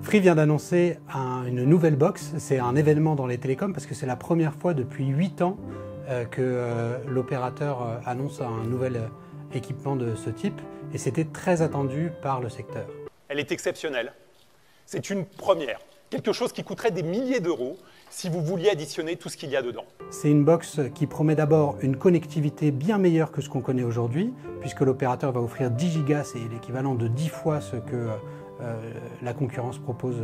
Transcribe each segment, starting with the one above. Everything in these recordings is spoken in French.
Free vient d'annoncer une nouvelle box. C'est un événement dans les télécoms parce que c'est la première fois depuis 8 ans que l'opérateur annonce un nouvel équipement de ce type et c'était très attendu par le secteur. Elle est exceptionnelle. C'est une première. Quelque chose qui coûterait des milliers d'euros si vous vouliez additionner tout ce qu'il y a dedans. C'est une box qui promet d'abord une connectivité bien meilleure que ce qu'on connaît aujourd'hui, puisque l'opérateur va offrir 10 gigas, c'est l'équivalent de 10 fois ce que la concurrence propose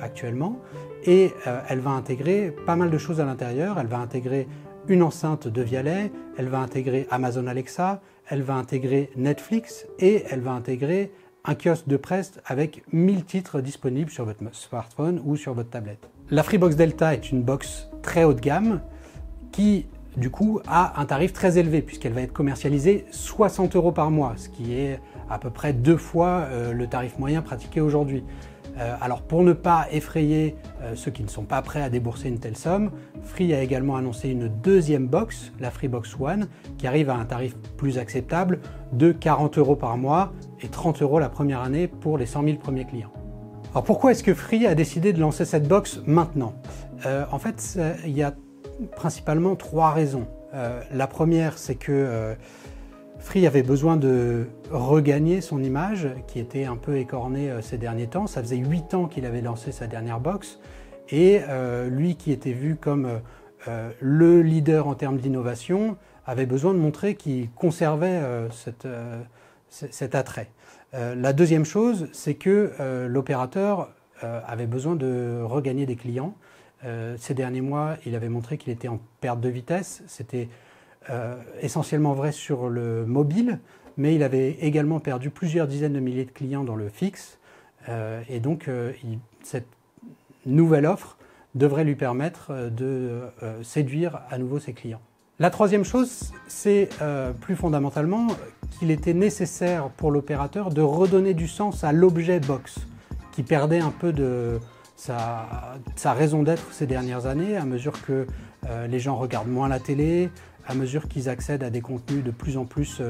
actuellement. Et elle va intégrer pas mal de choses à l'intérieur. Elle va intégrer une enceinte de Vialet, elle va intégrer Amazon Alexa, elle va intégrer Netflix et elle va intégrer un kiosque de presse avec 1000 titres disponibles sur votre smartphone ou sur votre tablette. La Freebox Delta est une box très haut de gamme qui, du coup, a un tarif très élevé puisqu'elle va être commercialisée 60 € par mois, ce qui est à peu près 2 fois le tarif moyen pratiqué aujourd'hui. Alors pour ne pas effrayer ceux qui ne sont pas prêts à débourser une telle somme, Free a également annoncé une deuxième box, la Freebox One, qui arrive à un tarif plus acceptable de 40 € par mois et 30 € la première année pour les 100 000 premiers clients. Alors pourquoi est-ce que Free a décidé de lancer cette box maintenant? En fait, il y a principalement 3 raisons. La première, c'est que Free avait besoin de regagner son image qui était un peu écornée ces derniers temps. Ça faisait 8 ans qu'il avait lancé sa dernière box et lui qui était vu comme le leader en termes d'innovation avait besoin de montrer qu'il conservait cet attrait. La deuxième chose, c'est que l'opérateur avait besoin de regagner des clients. Ces derniers mois, il avait montré qu'il était en perte de vitesse. C'était essentiellement vrai sur le mobile, mais il avait également perdu plusieurs dizaines de milliers de clients dans le fixe. Et donc, cette nouvelle offre devrait lui permettre de séduire à nouveau ses clients. La troisième chose, c'est plus fondamentalement qu'il était nécessaire pour l'opérateur de redonner du sens à l'objet box, qui perdait un peu de sa raison d'être ces dernières années, à mesure que les gens regardent moins la télé, à mesure qu'ils accèdent à des contenus de plus en plus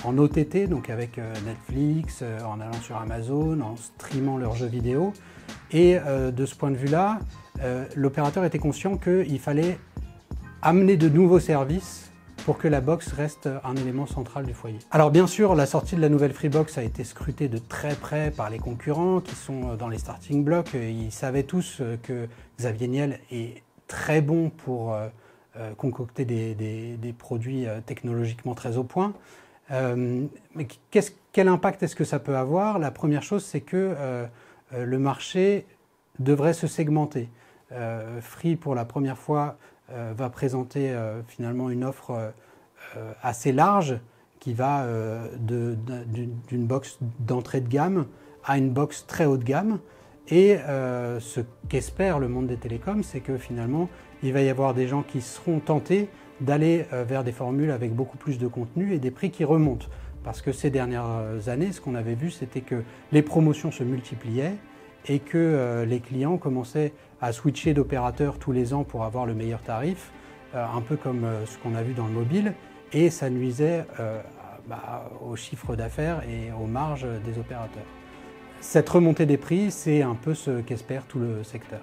en OTT, donc avec Netflix, en allant sur Amazon, en streamant leurs jeux vidéo. Et de ce point de vue-là, l'opérateur était conscient qu'il fallait amener de nouveaux services pour que la box reste un élément central du foyer. Alors bien sûr, la sortie de la nouvelle Freebox a été scrutée de très près par les concurrents qui sont dans les starting blocks. Ils savaient tous que Xavier Niel est très bon pour concocter des produits technologiquement très au point. Mais quel impact est-ce que ça peut avoir? La première chose, c'est que le marché devrait se segmenter. Free, pour la première fois, va présenter finalement une offre assez large qui va d'une box d'entrée de gamme à une box très haut de gamme. Et ce qu'espère le monde des télécoms, c'est que finalement, il va y avoir des gens qui seront tentés d'aller vers des formules avec beaucoup plus de contenu et des prix qui remontent. Parce que ces dernières années, ce qu'on avait vu, c'était que les promotions se multipliaient et que les clients commençaient à switcher d'opérateur tous les ans pour avoir le meilleur tarif, un peu comme ce qu'on a vu dans le mobile, et ça nuisait au chiffre d'affaires et aux marges des opérateurs. Cette remontée des prix, c'est un peu ce qu'espère tout le secteur.